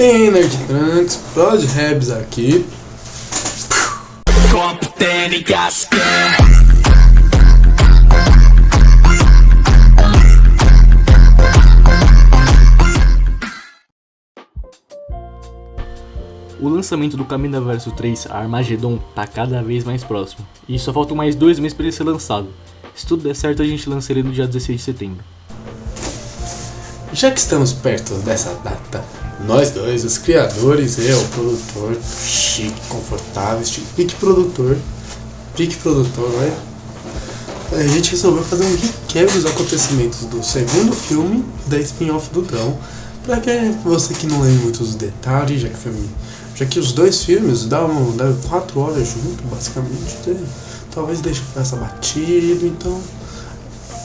E Nerd Trunks, Prod Rebs aqui. O lançamento do Kamina-Verso 3 Armageddon tá cada vez mais próximo, e só faltam mais 2 meses para ele ser lançado. Se tudo der certo, a gente lança ele no dia 16 de setembro. Já que estamos perto dessa data, nós dois, os criadores, eu, o produtor, chique, confortável, pique produtor, né? A gente resolveu fazer um recap dos acontecimentos do segundo filme da spin-off do Drão, pra que você que não lembra muitos detalhes, já que os dois filmes dão 4 horas junto, basicamente, né? Talvez deixe essa batido, então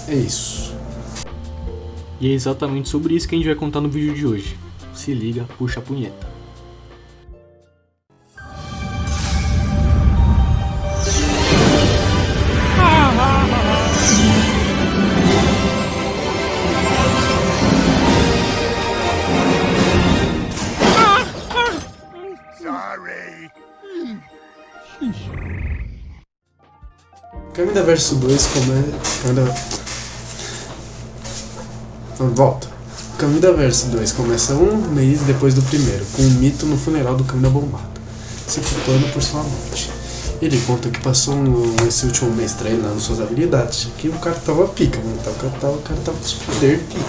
é isso. E é exatamente sobre isso que a gente vai contar no vídeo de hoje. Se liga, puxa a punheta. Kamina-Verso 2 Kamina-Verso 2 começa um mês depois do primeiro, com um mito no funeral do Kamina bombado, se culpando por sua morte. Ele conta que passou esse último mês treinando suas habilidades, que o cara tava pica, mano. O cara tava com os poderes pica.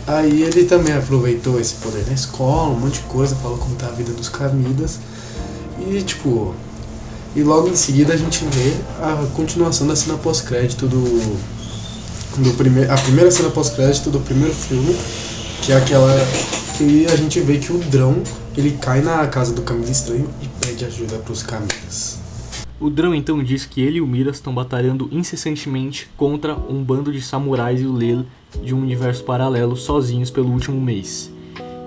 Aí ele também aproveitou esse poder na escola, um monte de coisa, falou como tá a vida dos Kamidas. E logo em seguida a gente vê a continuação da cena pós-crédito a primeira cena pós-crédito do primeiro filme, que é aquela que a gente vê que o Drão, ele cai na casa do Kamina Estranho e pede ajuda pros Kamidas. O Drão então diz que ele e o Miras estão batalhando incessantemente contra um bando de samurais e o Lele de um universo paralelo sozinhos pelo último mês.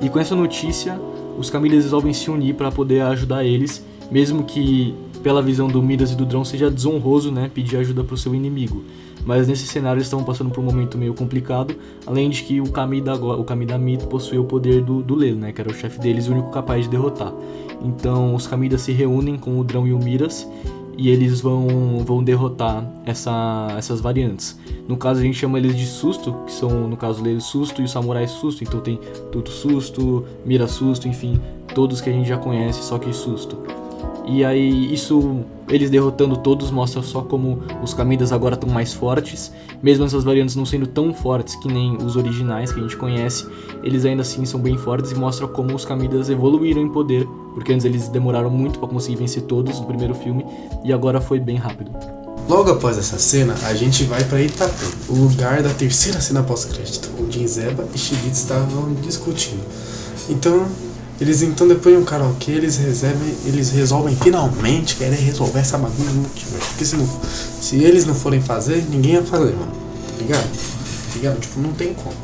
E com essa notícia, os Kamidas resolvem se unir para poder ajudar eles, mesmo que pela visão do Miras e do Drão seja desonroso, né, pedir ajuda pro seu inimigo. Mas nesse cenário eles estão passando por um momento meio complicado, além de que o Kamina Mito possuía o poder do Lele, né, que era o chefe deles e o único capaz de derrotar. Então os Kamidas se reúnem com o Drão e o Miras e eles vão derrotar essas variantes. No caso a gente chama eles de Susto, que são no caso o Lele Susto e o Samurai Susto, então tem Tuto Susto, Mira Susto, enfim, todos que a gente já conhece, só que Susto. E aí eles derrotando todos mostra só como os Kamidas agora estão mais fortes, mesmo essas variantes não sendo tão fortes que nem os originais que a gente conhece, eles ainda assim são bem fortes e mostra como os Kamidas evoluíram em poder, porque antes eles demoraram muito para conseguir vencer todos no primeiro filme e agora foi bem rápido. Logo após essa cena, a gente vai para Itape, o lugar da terceira cena pós-crédito, onde Zeba e Shibitsu estavam discutindo. Eles depois de um karaokê, eles resolvem finalmente querer resolver essa bagunça no multiverso. Porque se eles não forem fazer, ninguém ia fazer, mano. Tá ligado? Tipo, não tem como.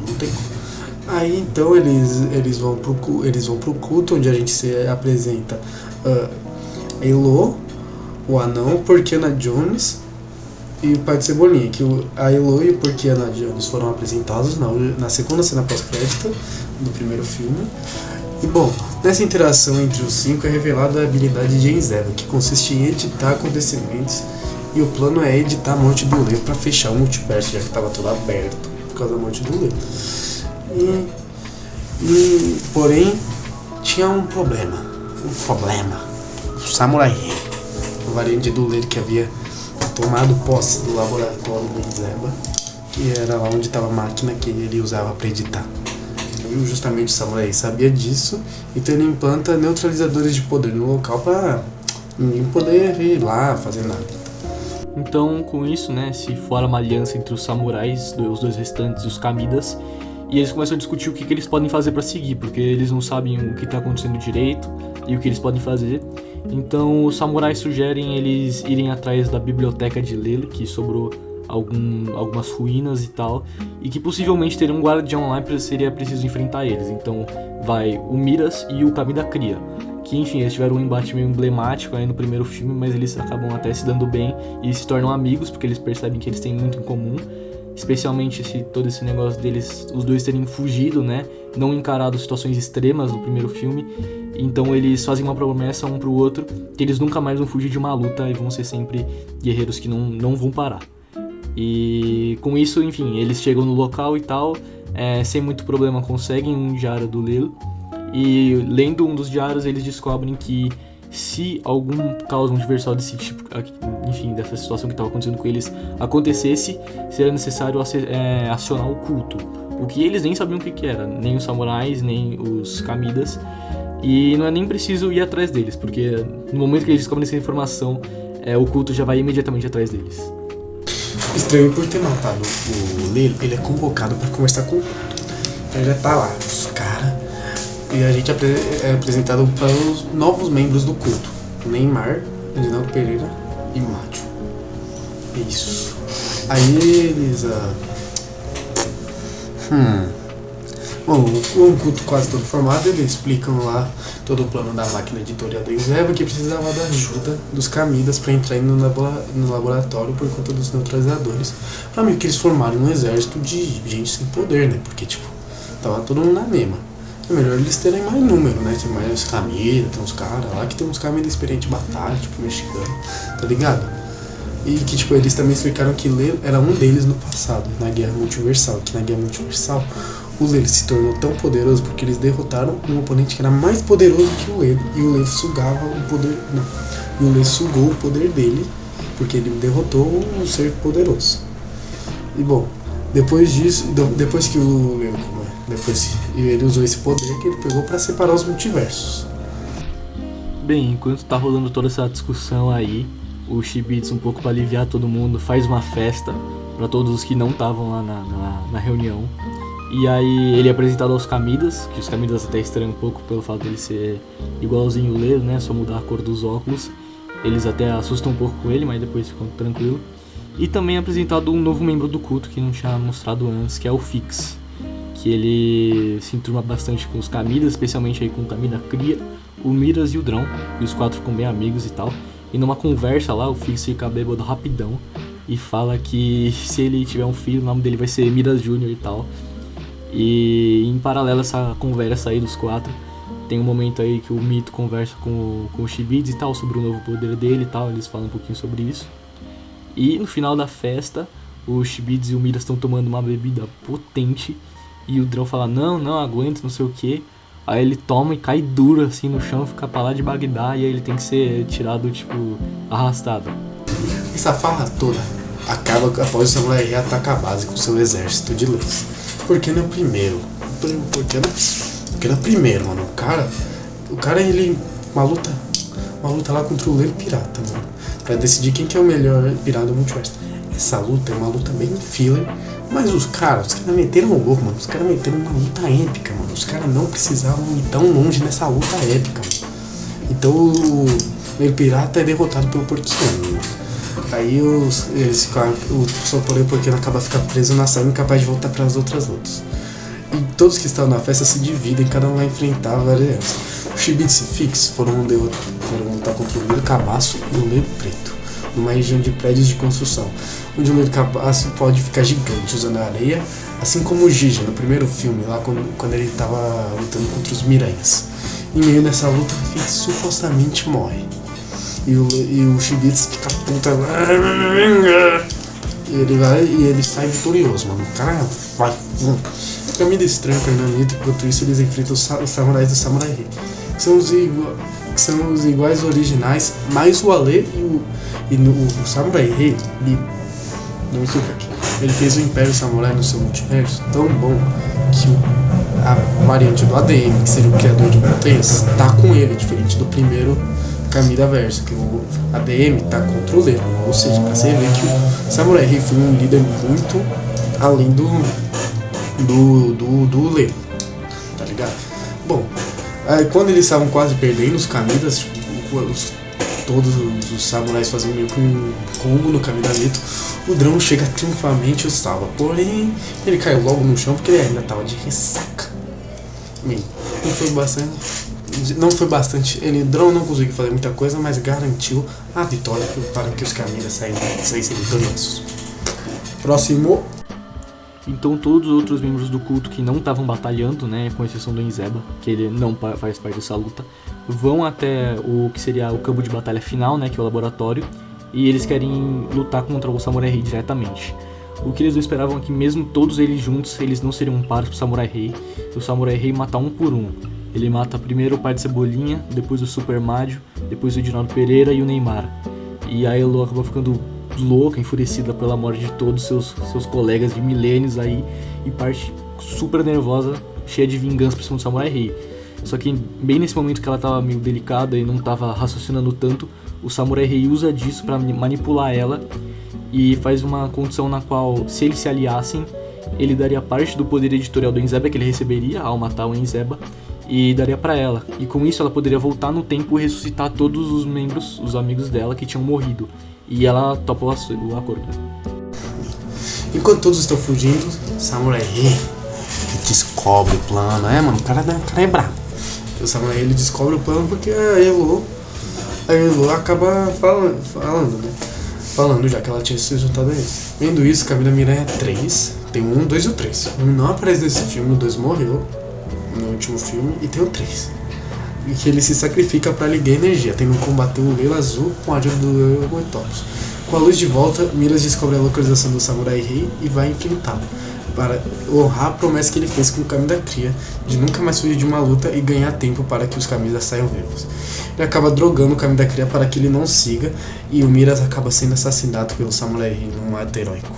Aí então eles vão pro culto, onde a gente se apresenta Elo, o anão, o Porquiana Jones e o pai de Cebolinha. Que a Elo e o Porquiana Jones foram apresentados na segunda cena pós-crédito do primeiro filme. E bom, nessa interação entre os 5 é revelada a habilidade de Zeba, que consiste em editar acontecimentos, e o plano é editar a morte do Lele para fechar o multiverso, já que estava tudo aberto por causa da morte do Lele. Porém, tinha um problema. O Samurai Rei, a variante do Lele que havia tomado posse do laboratório de Zeba, que era lá onde estava a máquina que ele usava para editar. Justamente o Samurai sabia disso, então ele implanta neutralizadores de poder no local para ninguém poder ir lá fazer nada. Então, com isso, né, se forma uma aliança entre os samurais, os dois restantes e os Kamidas, e eles começam a discutir o que eles podem fazer para seguir, porque eles não sabem o que está acontecendo direito e o que eles podem fazer. Então, os samurais sugerem eles irem atrás da biblioteca de Lele, que sobrou algumas ruínas e tal, e que possivelmente teria um guardião lá e seria preciso enfrentar eles. Então vai o Miras e o Kamina Cria, que enfim, eles tiveram um embate meio emblemático aí no primeiro filme, mas eles acabam até se dando bem e se tornam amigos, porque eles percebem que eles têm muito em comum. especialmente se todo esse negócio deles, os dois terem fugido, né, não encarado situações extremas no primeiro filme. Então eles fazem uma promessa um pro outro que eles nunca mais vão fugir de uma luta e vão ser sempre guerreiros que não vão parar. E com isso, enfim, eles chegam no local e tal, sem muito problema conseguem um diário do Lelo. E lendo um dos diários eles descobrem que se algum caos universal desse tipo, enfim, dessa situação que estava acontecendo com eles acontecesse, seria necessário acionar o culto. O que eles nem sabiam o que era, nem os samurais, nem os kamidas. E não é nem preciso ir atrás deles, porque no momento que eles descobrem essa informação, o culto já vai imediatamente atrás deles. Estranho por ter matado o Lelo, ele é convocado para conversar com o culto. Então ele já tá lá, os caras. E a gente é apresentado para os novos membros do culto: Neymar, Reginaldo Pereira e Mádio. Isso. Aí eles. Bom, o culto quase todo formado, eles explicam lá todo o plano da máquina editorial da Inzeba, que precisava da ajuda dos Kamidas para entrar no laboratório por conta dos neutralizadores, para meio que eles formarem um exército de gente sem poder, né? Porque, tipo, tava todo mundo na mesma. É melhor eles terem mais número, né? Tem mais Kamidas, tem uns caras lá que tem uns Kamidas experientes em batalha, tipo, mexicano, tá ligado? E que, tipo, eles também explicaram que Lelo era um deles no passado, na Guerra Multiversal. Que na Guerra Multiversal, o Lelo se tornou tão poderoso porque eles derrotaram um oponente que era mais poderoso que o Lelo. E o Lelo sugava o poder... Não. E o Lelo sugou o poder dele, porque ele derrotou um ser poderoso. E, bom, depois disso... Depois que o Lelo... Depois ele usou esse poder que ele pegou pra separar os multiversos. Bem, enquanto tá rolando toda essa discussão aí, o Shibitsu, um pouco para aliviar todo mundo, faz uma festa para todos os que não estavam lá na reunião. E aí ele é apresentado aos Kamidas, que os Kamidas até estranham um pouco pelo fato dele ser igualzinho o Lelo, né? Só mudar a cor dos óculos. Eles até assustam um pouco com ele, mas depois ficam tranquilos. E também é apresentado um novo membro do culto que não tinha mostrado antes, que é o Fix. Que ele se enturma bastante com os Kamidas, especialmente aí com o Kamida Cria, o Miras e o Drão. E os quatro ficam bem amigos e tal. E numa conversa lá, o Fix fica bêbado rapidão e fala que se ele tiver um filho, o nome dele vai ser Miras Jr. e tal. E em paralelo a essa conversa aí dos quatro, tem um momento aí que o Mito conversa com o Shibitsu e tal, sobre o novo poder dele e tal, eles falam um pouquinho sobre isso. E no final da festa, o Shibitsu e o Miras estão tomando uma bebida potente e o Drão fala, não aguento, não sei o que. Aí ele toma e cai duro assim no chão, fica pra lá de Bagdá e aí ele tem que ser tirado, tipo, arrastado. Essa farra toda acaba após o Samurai Rei atacar a base com seu exército de leis. Porque no primeiro. Porque no primeiro, mano, o cara ele. Uma luta lá contra o Lelo Pirata, mano. Pra decidir quem que é o melhor pirata do multiverso. Essa luta é uma luta bem filler. Mas os caras meteram o louco, mano. Os caras meteram uma luta épica, mano. Os caras não precisavam ir tão longe nessa luta épica, mano. Então o Lelo Pirata é derrotado pelo Porquiano, mano. Aí eles ficam. O seu poder Porquiano acaba ficando preso na sala, incapaz de voltar para as outras lutas. E todos que estavam na festa se dividem, cada um vai enfrentar várias. O Shibitsu e Fix foram lutar contra o Lelo Cabaço e o Lelo Preto, numa região de prédios de construção, onde o Lelo Cabaço pode ficar gigante usando a areia, assim como o Gigi no primeiro filme, lá quando ele estava lutando contra os Miranhas. Em meio dessa luta, o Fix supostamente morre. E o Shibitsu fica puta. E ele sai vitorioso, mano. O cara vai. Camida estranha, Fernandito. Enquanto isso, eles enfrentam os samurais do Samurai Rei. Que são os iguais originais, mais o Ale e o Samurai Rei. Ele fez o Império Samurai no seu multiverso tão bom que a variante do ADM, que seria o criador de montanhas, tá com ele, diferente do primeiro Kamida Verso, que o ADM tá contra o Lelo. Ou seja, pra você ver que o Samurai Rei foi um líder muito além do Lelo, tá ligado? Bom, aí quando eles estavam quase perdendo os Kamidas, todos os samurais faziam meio que um combo no Kamidamito, o Drão chega triunfalmente e o salva. Porém, ele caiu logo no chão porque ele ainda tava de ressaca. Bem, não foi bastante. Drão não conseguiu fazer muita coisa, mas garantiu a vitória para que os Kamidas saíssem vitoriosos. Próximo. Então todos os outros membros do culto que não estavam batalhando, né, com exceção do Enzeba, que ele não faz parte dessa luta, vão até o que seria o campo de batalha final, né, que é o laboratório, e eles querem lutar contra o Samurai Rei diretamente. O que eles não esperavam é que mesmo todos eles juntos, eles não seriam pares pro Samurai Rei, e o Samurai Rei matar um por um. Ele mata primeiro o pai de Cebolinha, depois o Super Mario, depois o Edinaldo Pereira e o Neymar. E a Elo acabou ficando louca, enfurecida pela morte de todos seus colegas de milênios aí, e parte super nervosa, cheia de vingança por cima do Samurai Rei. Só que bem nesse momento que ela tava meio delicada e não tava raciocinando tanto, o Samurai Rei usa disso para manipular ela e faz uma condição na qual, se eles se aliassem, ele daria parte do poder editorial do Enzeba que ele receberia ao matar o Enzeba e daria pra ela. E com isso ela poderia voltar no tempo e ressuscitar todos os membros, os amigos dela que tinham morrido. E ela topa o acordo. Enquanto todos estão fugindo, Samurai Rei descobre o plano. Mano, o cara é brabo. O Samurai Rei ele descobre o plano porque a Elo acaba falando, né? Falando já que ela tinha se juntado a eles. Vendo isso, Camila Miranha 3. Tem o 1, 2 e o 3. O 1 não aparece nesse filme, o 2 morreu no último filme, e tem o 3. E que ele se sacrifica para ligar energia, tendo que combater o Leilo Azul com a ajuda do Oitopus. Com a luz de volta, Miras descobre a localização do Samurai Rei e vai enfrentá-lo, para honrar a promessa que ele fez com o Kami da Cria, de nunca mais fugir de uma luta e ganhar tempo para que os Kamisas saiam vivos. Ele acaba drogando o Kami da Cria para que ele não siga, e o Miras acaba sendo assassinado pelo Samurai Rei num ato heróico.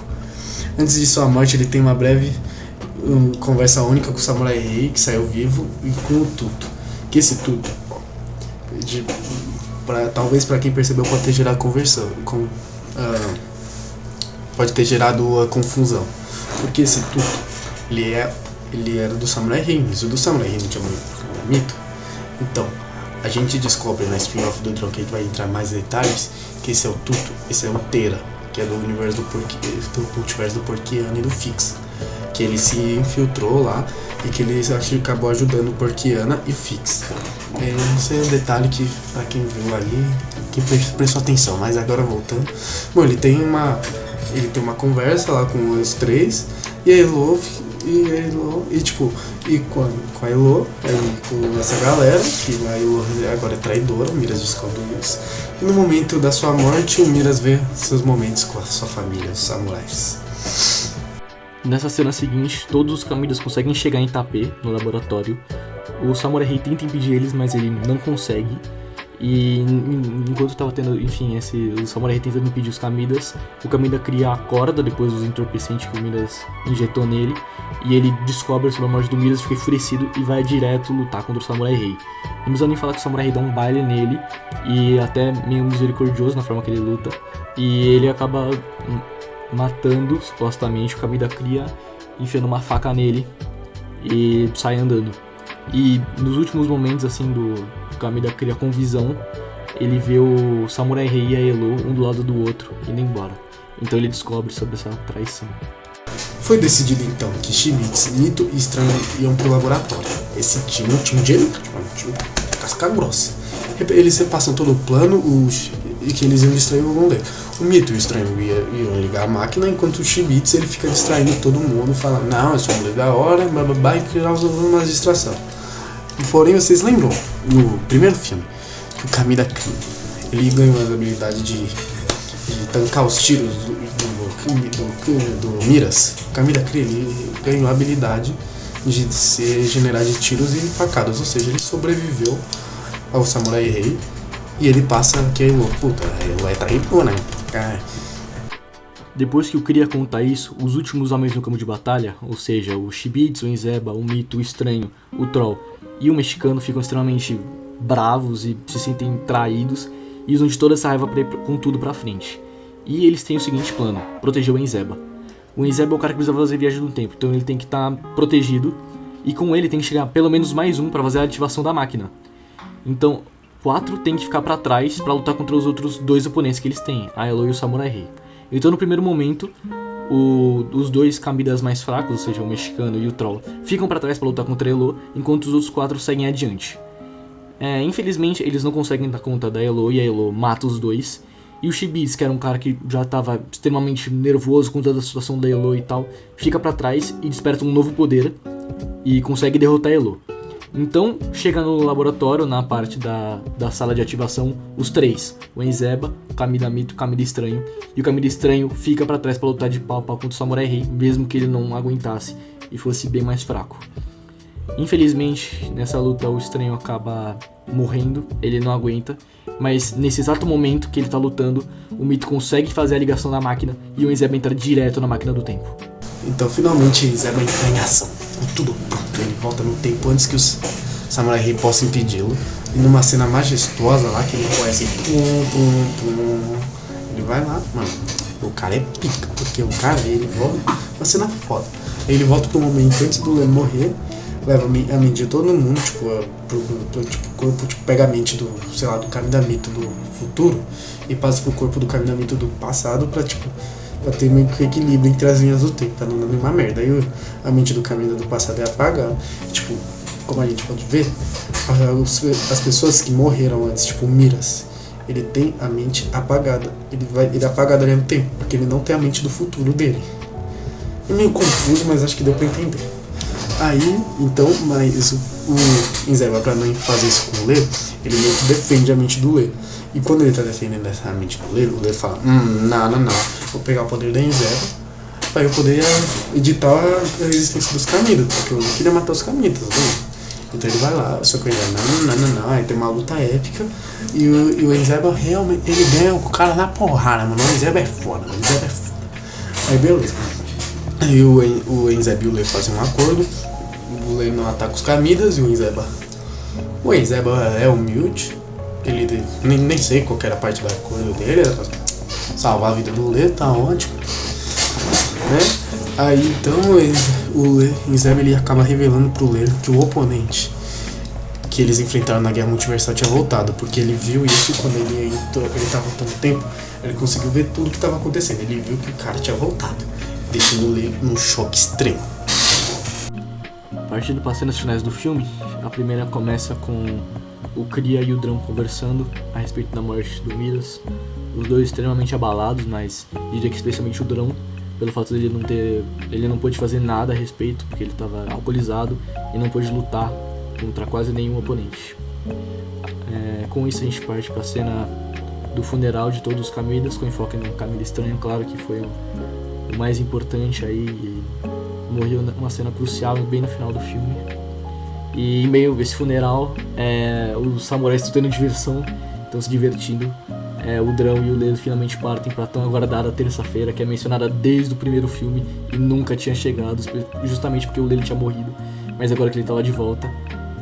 Antes de sua morte, ele tem uma breve conversa única com o Samurai Rei, que saiu vivo, e com o Tuto. Que esse Tuto, talvez para quem percebeu, pode ter gerado pode ter gerado a confusão. Porque esse Tuto, ele era do Samurai Rei, mas o do Samurai Rei não tinha mito. Então, a gente descobre na spin-off do Drone, que a gente vai entrar em mais detalhes, que esse é o Tuto, esse é o Teira, que é do universo do multiverso do Porquiano e do Fix. Que ele se infiltrou lá e que ele acabou ajudando o Porquiana e o Fix. Esse é um detalhe que, pra quem viu ali, quem prestou atenção. Mas agora voltando, bom, ele tem uma conversa lá com os três, e a Elo com a Elo, com essa galera, que a Elo agora é traidora, o Miras descobre isso. E no momento da sua morte, o Miras vê seus momentos com a sua família, os samurais. Nessa cena seguinte, todos os Kamidas conseguem chegar em Itape, no laboratório. O Samurai Rei tenta impedir eles, mas ele não consegue. E enquanto tava tendo, enfim, o Samurai Rei tentando impedir os Kamidas, o Kamida cria a corda depois dos entorpecentes que o Miras injetou nele. E ele descobre sobre a morte do Miras, fica enfurecido e vai direto lutar contra o Samurai Rei. Não precisa nem falar que o Samurai Rei dá um baile nele, e até meio misericordioso na forma que ele luta. E ele acaba matando, supostamente, o Kamida Cria, enfiando uma faca nele e sai andando. E nos últimos momentos, assim, do Kamida Cria com visão, ele vê o Samurai Rei e a Elo um do lado do outro indo embora. Então ele descobre sobre essa traição. Foi decidido então que Shibitsu, Nito e Estranho iam pro laboratório. Esse time, um time de elite, um time casca grossa. Eles repassam todo o plano e que eles iam distrair o Gondé. O Mito e o Estranho iam ligar a máquina, enquanto o Shibitsu ele fica distraindo todo mundo, falando, não, eu sou um da hora, bababá, e criar uma distração. Porém, vocês lembram, no primeiro filme, que o Kamida Cria, ele ganhou a habilidade de tancar os tiros do Miras. O Kamida Cria, ele ganhou a habilidade de se generar de tiros e facadas, ou seja, ele sobreviveu ao Samurai Rei, e ele passa que a Elo é traidora, né? Depois que o Cria conta isso, os últimos homens no campo de batalha, ou seja, o Shibitsu, o Enzeba, o Mito, o Estranho, o Troll e o Mexicano ficam extremamente bravos e se sentem traídos e usam de toda essa raiva pra ir com tudo pra frente. E eles têm o seguinte plano: proteger o Enzeba. O Enzeba é o cara que precisa fazer viagem no tempo, então ele tem que estar protegido, e com ele tem que chegar pelo menos mais um pra fazer a ativação da máquina. Então, 4 tem que ficar pra trás pra lutar contra os outros 2 oponentes que eles têm, a Elo e o Samurai Rei. Então, no primeiro momento, os 2 Kamidas mais fracos, ou seja, o Mexicano e o Troll, ficam pra trás pra lutar contra a Elo, enquanto os outros 4 seguem adiante. Infelizmente, eles não conseguem dar conta da Elo, e a Elo mata os 2. E o Shibitsu, que era um cara que já estava extremamente nervoso com toda a situação da Elo e tal, fica pra trás e desperta um novo poder e consegue derrotar a Elo. Então, chega no laboratório, na parte da sala de ativação, os três, o Enzeba, o Kamidamito e o Kamida Estranho. E o Kamida Estranho fica pra trás pra lutar de pau a pau contra o Samurai Rei, mesmo que ele não aguentasse e fosse bem mais fraco. Infelizmente, nessa luta o Estranho acaba morrendo, ele não aguenta, mas nesse exato momento que ele tá lutando, o Mito consegue fazer a ligação da máquina e o Enzeba entra direto na máquina do tempo. Então finalmente o Enzeba entra em ação, tudo pronto, ele volta no tempo antes que os Samurai Rei possam impedi-lo, e numa cena majestosa lá, que ele conhece, ele vai lá, mano, o cara é pica, porque o cara, ele volta, uma cena foda, aí ele volta pro momento antes do Len morrer, leva a mente de todo mundo, pro corpo, pega a mente do, sei lá, do Kamidamito do futuro e passa pro corpo do Kamidamito do passado pra ter meio que equilíbrio entre as linhas do tempo, pra não dar nenhuma merda. Aí a mente do Kamidamito do passado é apagada, como a gente pode ver, as pessoas que morreram antes, o Miras, ele tem a mente apagada, ele é apagado ali no tempo, porque ele não tem a mente do futuro dele. É meio confuso, mas acho que deu pra entender. Aí, então, mas o Enzeba, pra não fazer isso com o Lê, ele meio que defende a mente do Lê. E quando ele tá defendendo essa mente do Lê, o Lê fala, não, vou pegar o poder da Enzeba pra eu poder editar a existência dos Kamidas, porque eu não queria matar os Kamidas, né? Então ele vai lá, só que ele não, aí tem uma luta épica, e o Enzeba realmente, ele ganha o cara na porrada, mano, o Enzeba é foda. Aí beleza. Aí o Enzeba e o Lê fazem um acordo, o Lê não ataca os Kamidas e o Enzeba é humilde, ele nem sei qual era a parte do acordo dele, era pra salvar a vida do Lê, tá ótimo, né? Aí então o Enzeba ele acaba revelando pro Lê que o oponente que eles enfrentaram na Guerra Multiversal tinha voltado, porque ele viu isso quando ele tava voltando o tempo, ele conseguiu ver tudo que estava acontecendo, ele viu que o cara tinha voltado, deixando o Lê num choque extremo. Partindo para as cenas finais do filme, a primeira começa com o Kria e o Drão conversando a respeito da morte do Miras, os dois extremamente abalados, mas diria que especialmente o Drão, pelo fato de ele não pôde fazer nada a respeito, porque ele estava alcoolizado e não pôde lutar contra quase nenhum oponente. Com isso a gente parte para a cena do funeral de todos os Kamidas, com enfoque no Kamida Estranho, claro que foi o mais importante aí, e morreu numa cena crucial bem no final do filme. E em meio a esse funeral, os samurais estão tendo diversão, estão se divertindo. O Drão e o Lê finalmente partem para a tão aguardada terça-feira, que é mencionada desde o primeiro filme e nunca tinha chegado, justamente porque o Lê tinha morrido. Mas agora que ele estava de volta,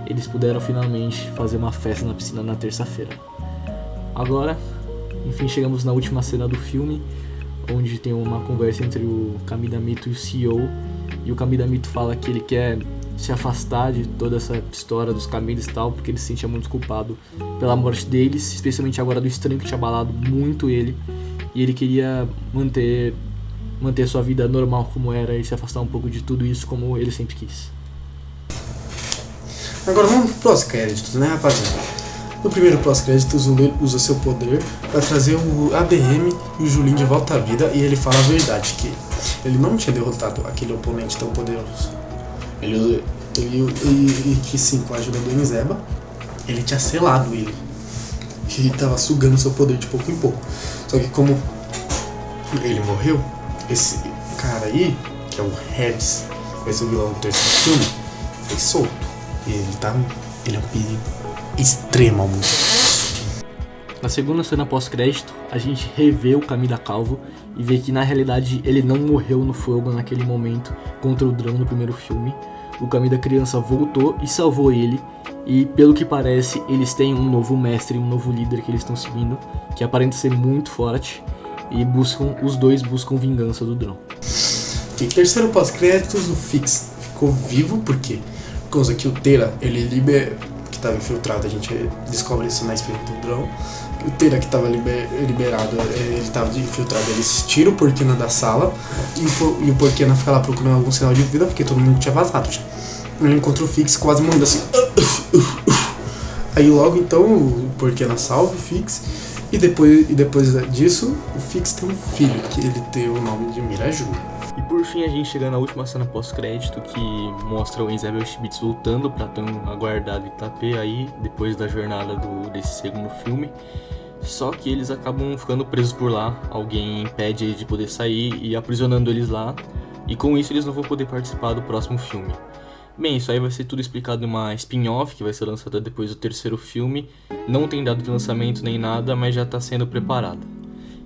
eles puderam finalmente fazer uma festa na piscina na terça-feira. Agora, enfim, chegamos na última cena do filme, onde tem uma conversa entre o Kamidamito e o CEO, e o Kamidamito fala que ele quer se afastar de toda essa história dos Kamidas e tal, porque ele se sentia muito culpado pela morte deles, especialmente agora do Estranho, que tinha abalado muito ele, e ele queria manter sua vida normal como era e se afastar um pouco de tudo isso como ele sempre quis. Agora vamos pro pós-créditos, né, rapaziada? No primeiro pós-créditos, o Lê usa seu poder para trazer o ADM e o Julin de volta à vida, e ele fala a verdade, que ele não tinha derrotado aquele oponente tão poderoso. Ele que sim, com a ajuda do Enzeba, ele tinha selado ele, que estava sugando seu poder de pouco em pouco. Só que como ele morreu, esse cara aí, que é o Rebs, vai ser o vilão do terceiro filme, foi solto. E ele é um perigo extremo ao mundo. Na segunda cena pós-crédito, a gente revê o Kamida calvo e vê que na realidade ele não morreu no fogo naquele momento contra o Drão no primeiro filme. O Kamida criança voltou e salvou ele, e pelo que parece eles têm um novo mestre, um novo líder que eles estão seguindo, que aparenta ser muito forte, e os dois buscam vingança do Drão. Em terceiro pós-créditos, o Fix ficou vivo, porque por causa que o Teira, que estava infiltrado, a gente descobre isso na experiência do Drão. O Teira que estava liberado, ele estava infiltrado, eles tiram o Porquena da sala, e o Porquena fica lá procurando algum sinal de vida, porque todo mundo tinha vazado já. Ele encontra o Fix quase morrendo assim. Aí logo então o Porquena salva o Fix, E depois disso, o Fix tem um filho, que ele tem o nome de Miraju. E por fim a gente chega na última cena pós-crédito que mostra o Enzel e o Chibits voltando pra tão aguardado Itapê aí, depois da jornada desse segundo filme. Só que eles acabam ficando presos por lá, alguém impede eles de poder sair e aprisionando eles lá, e com isso eles não vão poder participar do próximo filme. Bem, isso aí vai ser tudo explicado em uma spin-off que vai ser lançada depois do terceiro filme, não tem data de lançamento nem nada, mas já está sendo preparada.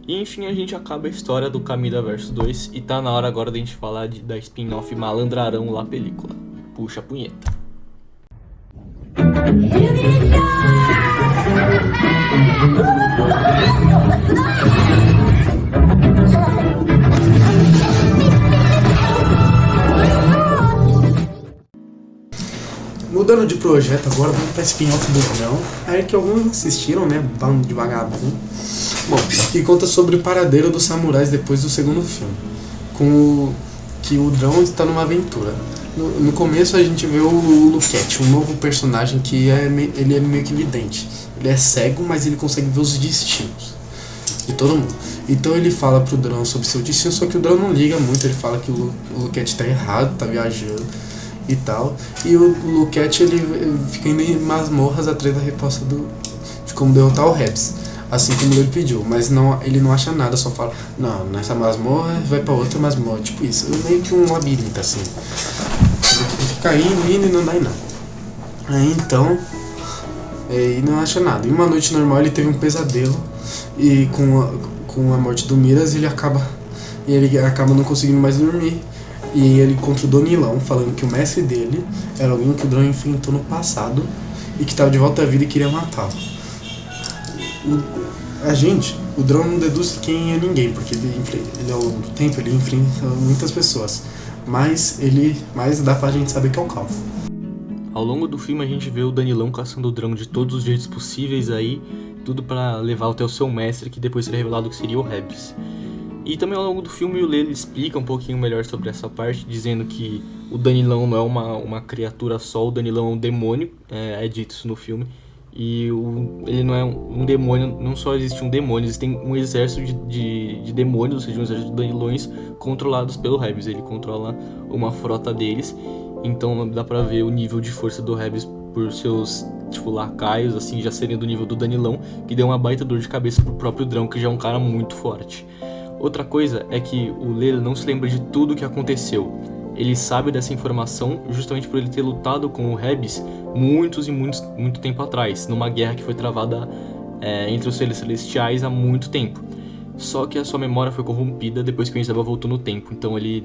E enfim, a gente acaba a história do Camida Verso 2 e tá na hora agora da gente falar da spin-off Malandrarão lá película. Puxa a punheta. Mudando de projeto agora, vamos pra spin-off do Drão. Aí que alguns assistiram, né? Bando de vagabundo. Bom, e conta sobre o paradeiro dos samurais depois do segundo filme. Que o Drão está numa aventura. No começo a gente vê o Luquete, um novo personagem que ele é meio que vidente. Ele é cego, mas ele consegue ver os destinos de todo mundo. Então ele fala pro Drão sobre seu destino, só que o Drão não liga muito, ele fala que o Luquete tá errado, tá viajando e tal. E o Luquete ele fica indo em masmorras atrás da resposta de como derrotar o Rebs, assim como ele pediu, mas ele não acha nada, só fala, não, nessa masmorra vai pra outra masmorra, tipo isso, meio que um labirinto assim. Ele fica indo e não dá em nada. Aí então, e não acha nada. Em uma noite normal ele teve um pesadelo e com a morte do Miras ele acaba não conseguindo mais dormir. E ele encontra o Donilão, falando que o mestre dele era alguém que o Drão enfrentou no passado e que estava de volta à vida e queria matá-lo. O Drão não deduz quem é ninguém, porque ele ao longo do tempo ele enfrenta muitas pessoas, mas dá pra gente saber que é o Calvo. Ao longo do filme a gente vê o Danilão caçando o Drão de todos os jeitos possíveis aí, tudo pra levar até o seu mestre, que depois será revelado que seria o Rebs. E também ao longo do filme o Lele explica um pouquinho melhor sobre essa parte, dizendo que o Danilão não é uma criatura só, o Danilão é um demônio, é dito isso no filme. E ele não é um demônio, não só existe um demônio, existem um exército de demônios, ou seja, um exército de Danilões controlados pelo Rebs. Ele controla uma frota deles, então dá pra ver o nível de força do Rebs por seus lacaios, assim, já serem do nível do Danilão, que deu uma baita dor de cabeça pro próprio Drão, que já é um cara muito forte. Outra coisa é que o Lele não se lembra de tudo o que aconteceu. Ele sabe dessa informação justamente por ele ter lutado com o Rebs muito tempo atrás, numa guerra que foi travada entre os seres celestiais há muito tempo. Só que a sua memória foi corrompida depois que o Enzel voltou no tempo, então ele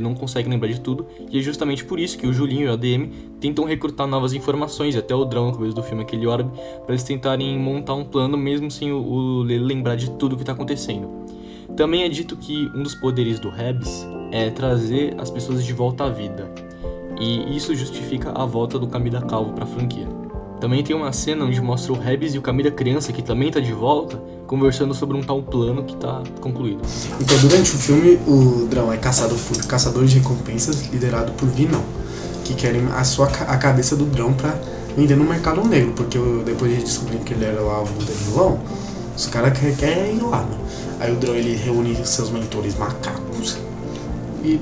não consegue lembrar de tudo, e é justamente por isso que o Julinho e o ADM tentam recrutar novas informações, até o Drão no começo do filme, aquele orbe, para eles tentarem montar um plano mesmo sem o Lele lembrar de tudo o que está acontecendo. Também é dito que um dos poderes do Rebs é trazer as pessoas de volta à vida, e isso justifica a volta do Camida Calvo para a franquia. Também tem uma cena onde mostra o Rebs e o Camida criança, que também está de volta, conversando sobre um tal plano que está concluído. Então durante o filme o Drão é caçado por caçadores de recompensas liderado por Vinão, que querem a cabeça do Drão para vender no mercado negro, porque depois de descobrir que ele era o alvo do Danilão, os caras querem ir lá, né? Aí o Drão ele reúne seus mentores macacos e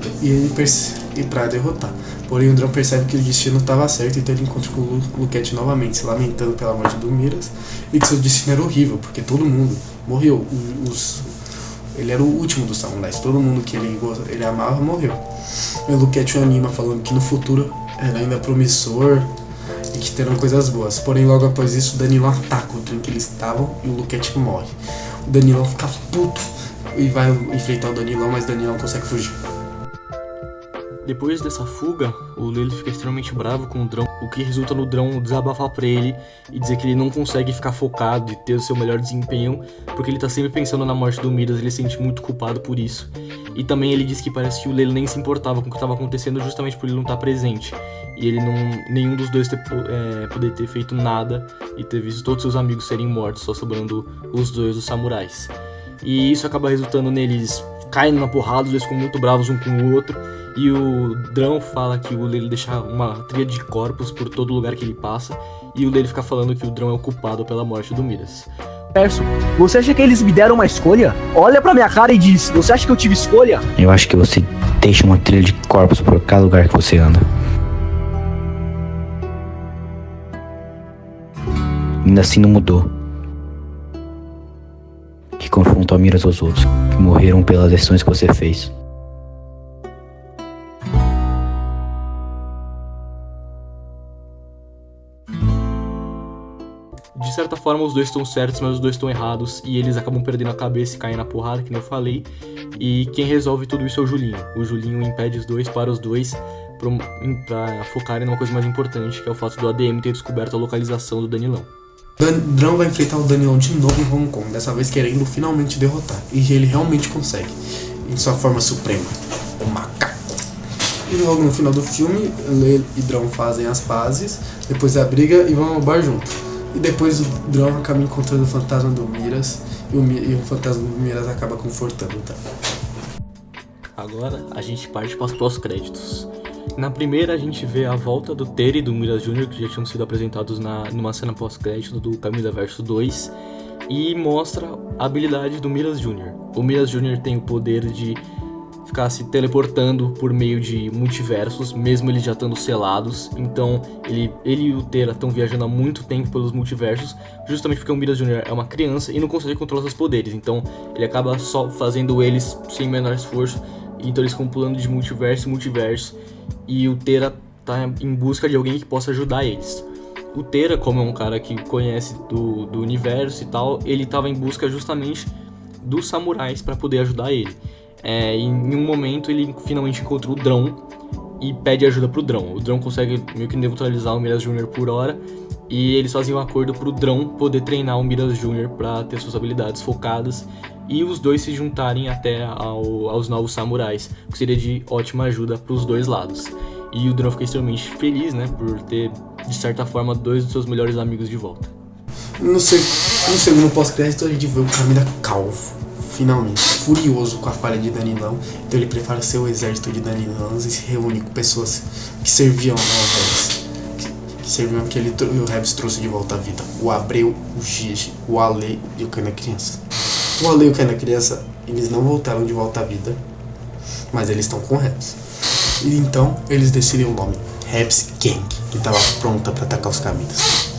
para derrotar. Porém o Drão percebe que o destino estava certo, então ele encontra com o Luquete novamente, se lamentando pela morte do Miras e que seu destino era horrível, porque todo mundo morreu. Ele era o último dos samurais, todo mundo que ele amava morreu. E o Luquete o anima, falando que no futuro era ainda promissor e que terão coisas boas. Porém logo após isso o Danilão ataca o trem que eles estavam e o Luquete morre. O Danilão fica puto e vai enfrentar o Danilão, mas o Danilão consegue fugir. Depois dessa fuga, o Lele fica extremamente bravo com o Drão, o que resulta no Drão desabafar pra ele e dizer que ele não consegue ficar focado e ter o seu melhor desempenho, porque ele tá sempre pensando na morte do Miras, ele se sente muito culpado por isso. E também ele diz que parece que o Lele nem se importava com o que estava acontecendo justamente por ele não estar presente. E ele nenhum dos dois poder ter feito nada e ter visto todos seus amigos serem mortos, só sobrando os dois, os samurais. E isso acaba resultando neles caindo na porrada, os dois ficam muito bravos um com o outro. E o Drão fala que o Lele deixa uma tríade de corpos por todo lugar que ele passa. E o Lele fica falando que o Drão é o culpado pela morte do Miras. universo. Você acha que eles me deram uma escolha? Olha pra minha cara e diz, você acha que eu tive escolha? Eu acho que você deixa uma trilha de corpos por cada lugar que você anda. Ainda assim não mudou. Que confrontou a miras aos outros, que morreram pelas ações que você fez. De certa forma, os dois estão certos, mas os dois estão errados. E eles acabam perdendo a cabeça e caindo na porrada, que nem eu falei. E quem resolve tudo isso é o Julinho. O Julinho impede os dois, para os dois, pra focarem numa coisa mais importante, que é o fato do ADM ter descoberto a localização do Danilão. Drão vai enfrentar o Danilão de novo em Hong Kong, dessa vez querendo finalmente derrotar. E ele realmente consegue, em sua forma suprema, o macaco. E logo no final do filme, Lê e Drão fazem as pazes, depois da briga e vão ao bar junto. E depois o Drão acaba encontrando o fantasma do Miras, e o fantasma do Miras acaba confortando o Drão. Agora a gente parte para os pós-créditos. Na primeira a gente vê a volta do Ter e do Miras Jr., que já tinham sido apresentados numa cena pós-crédito do Kamidaverso 2, e mostra a habilidade do Miras Jr. O Miras Jr. tem o poder de ficar se teleportando por meio de multiversos, mesmo eles já estando selados. Então ele e o Ter estão viajando há muito tempo pelos multiversos, justamente porque o Miras Jr. é uma criança e não consegue controlar seus poderes. Então ele acaba só fazendo eles sem menor esforço. Então eles ficam pulando de multiverso em multiverso. E o Tera tá em busca de alguém que possa ajudar eles. O Tera, como é um cara que conhece do universo e tal, ele estava em busca justamente dos samurais para poder ajudar ele. E em um momento ele finalmente encontra o Drão e pede ajuda pro Drão. O Drão consegue meio que neutralizar o Miras Jr. por hora. E eles fazem um acordo pro Drão poder treinar o Miras Jr. para ter suas habilidades focadas. E os dois se juntarem até aos novos samurais, que seria de ótima ajuda para os dois lados. E o Drão fica extremamente feliz, né, por ter, de certa forma, dois dos seus melhores amigos de volta. No segundo pós-crédito a gente vê o Kamida calvo, finalmente, furioso com a falha de Danilão. Então ele prepara seu exército de Danilãos e se reúne com pessoas que serviam ao Rebs, que serviam que o Rebs trouxe de volta à vida. O Abreu, o Gigi, o Ale e o Cana Criança. O Ale e o Cana Criança, eles não voltaram de volta à vida, mas eles estão com o Rebs. E então eles decidem o nome, Rebs Gang, que estava pronta para atacar os Kamidas.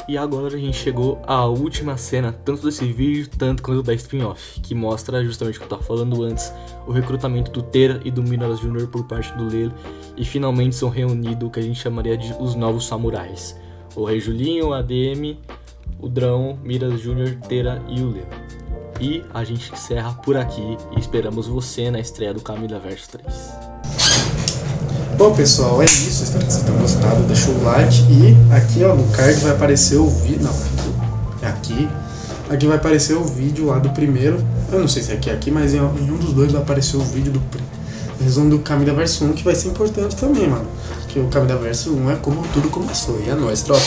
E agora a gente chegou à última cena, tanto desse vídeo, tanto quanto da spin-off, que mostra justamente o que eu estava falando antes, o recrutamento do Ter e do Miras Jr. por parte do Lelo, e finalmente são reunidos o que a gente chamaria de os novos samurais. O Rei Julinho, o ADM, o Drão, Miras Jr., Tera e o Lelo. E a gente encerra por aqui e esperamos você na estreia do Kamidaverso 3. Bom pessoal, é isso, espero que vocês tenham gostado, deixa o like e aqui ó, no card vai aparecer o vídeo, não, é aqui vai aparecer o vídeo lá do primeiro, eu não sei se é aqui, mas em um dos dois vai aparecer o vídeo do resumo do Kamidaverso 1, que vai ser importante também, mano, que o Kamidaverso 1 é como tudo começou, e é nóis, tropa.